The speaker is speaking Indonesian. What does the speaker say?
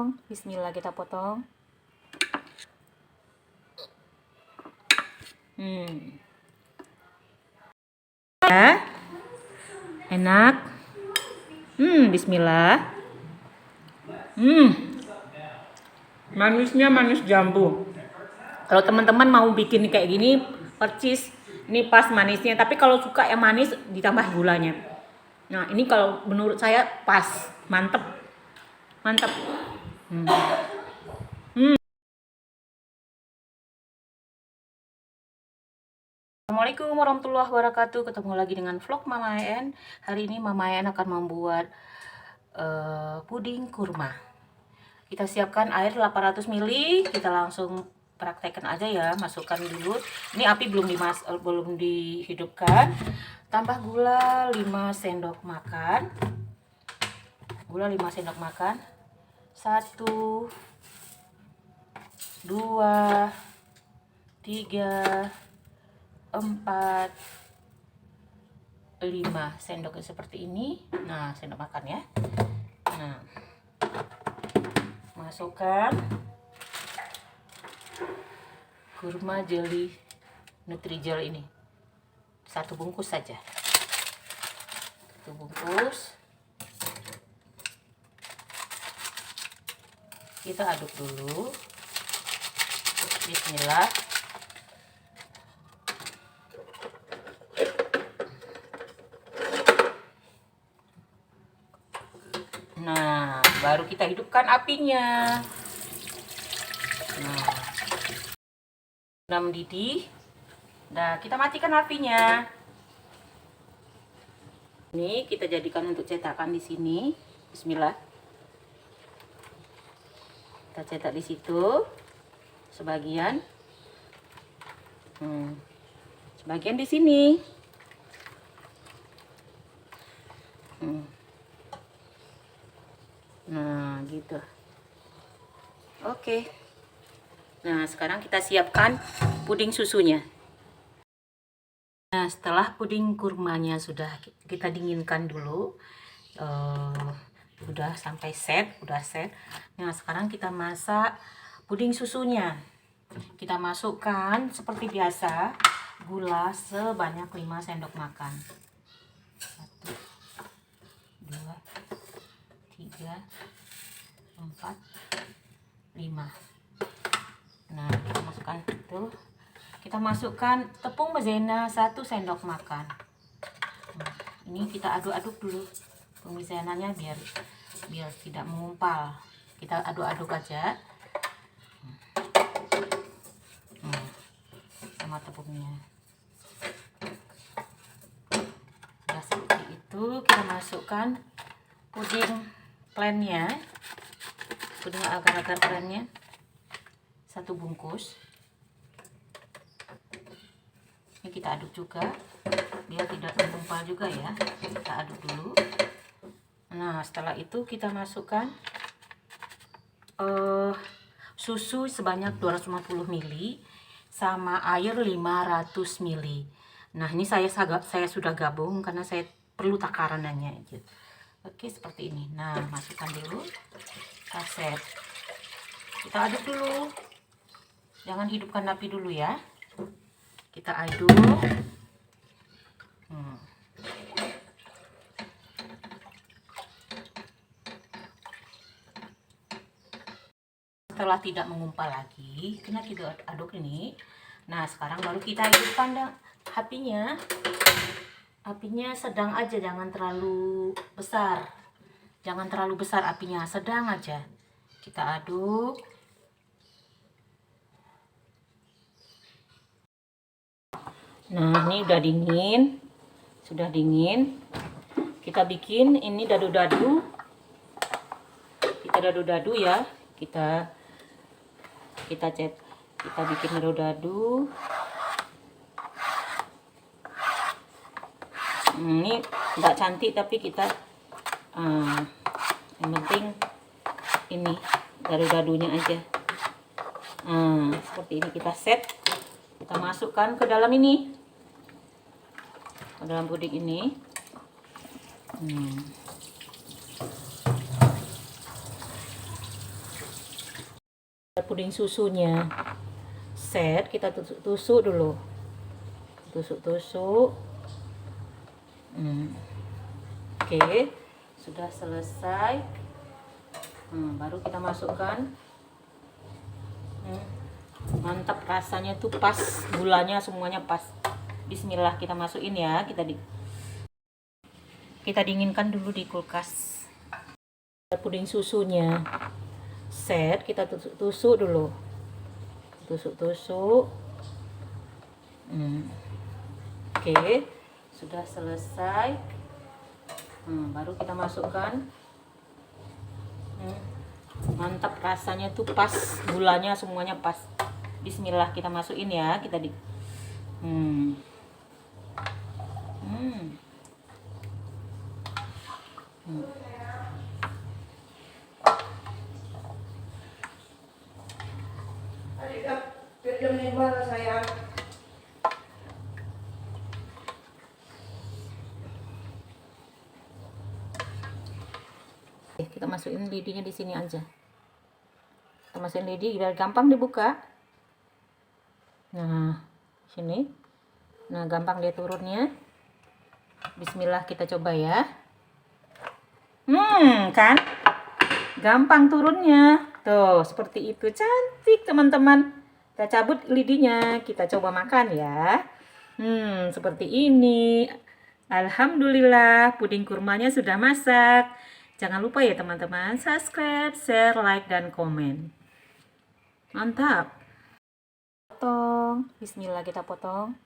potong. Bismillah, kita potong. Ya, enak. Bismillah. Manisnya manis jambu. Kalau teman-teman mau bikin kayak gini, percis. Ini pas manisnya. Tapi kalau suka yang manis, ditambah gulanya. Nah, ini kalau menurut saya pas, mantep, mantep. Assalamualaikum warahmatullahi wabarakatuh. Ketemu lagi dengan vlog Mama En. Hari ini Mama En akan membuat puding kurma. Kita siapkan air 800 ml. Kita langsung praktekkan aja ya. Masukkan dulu. Ini api belum dihidupkan. Tambah gula 5 sendok makan. Gula 5 sendok makan. 1 2 3 4 5 sendok seperti ini. Nah, sendok makan ya. Nah, masukkan kurma jelly Nutrijel ini, 1 bungkus saja. 1 bungkus. Kita aduk dulu. Bismillah. Nah, baru kita hidupkan apinya. Nah, sudah mendidih. Nah, kita matikan apinya. Ini kita jadikan untuk cetakan di sini. Bismillah. Kita cetak di situ. Sebagian. Sebagian di sini. Nah, gitu. Oke. Nah, sekarang kita siapkan puding susunya. Nah, setelah puding kurmanya sudah kita dinginkan dulu, udah sampai udah set. Nah, sekarang kita masak puding susunya. Kita masukkan seperti biasa gula sebanyak 5 sendok makan. 1 2 3 4 5. Nah, kita masukkan itu. Kita masukkan tepung maizena 1 sendok makan. Nah, ini kita aduk-aduk dulu tepung maizenanya biar tidak mengumpal. Kita aduk-aduk aja. Sama tepungnya. Nah, seperti itu kita masukkan puding plainnya, puding agar-agar plainnya 1 bungkus. Ini kita aduk juga biar tidak mengumpal juga ya. Kita aduk dulu. Nah, setelah itu kita masukkan susu sebanyak 250 ml sama air 500 ml. Nah, ini saya sudah gabung karena saya perlu takarannya gitu. Oke, seperti ini. Nah, masukkan dulu kaset. Kita aduk dulu. Jangan hidupkan api dulu ya. Kita aduk. Setelah tidak mengumpal lagi, kita aduk ini. Nah, sekarang baru kita hidupkan apinya. Apinya sedang aja, jangan terlalu besar. Jangan terlalu besar apinya, sedang aja. Kita aduk. Nah, ini udah dingin. Sudah dingin. Kita bikin ini dadu-dadu. Kita dadu-dadu ya. Kita bikin dadu-dadu. Ini nggak cantik tapi kita yang penting ini dadu-dadunya aja. Seperti ini kita set. Kita masukkan ke dalam ini, ke dalam puding ini. puding susunya. Set, kita tusuk dulu. Tusuk-tusuk. Oke, sudah selesai. Baru kita masukkan. Mantap, rasanya tuh pas, gulanya semuanya pas. Bismillah, kita masukin ya. Kita dinginkan dulu di kulkas. Puding susunya. Set, kita tusuk dulu. Tusuk-tusuk. Oke, sudah selesai. Baru kita masukkan. Mantap, rasanya tuh pas, gulanya semuanya pas. Bismillah, kita masukin ya. Kita masukin lidinya di sini aja. Kita masukin lidi biar gampang dibuka. Nah, sini. Nah, gampang dia turunnya. Bismillah, kita coba ya. Kan? Gampang turunnya. Tuh, seperti itu. Cantik, teman-teman. Kita cabut lidinya. Kita coba makan ya. Seperti ini. Alhamdulillah, puding kurmanya sudah masak. Jangan lupa ya teman-teman, subscribe, share, like, dan komen. Mantap. Potong. Bismillah, kita potong.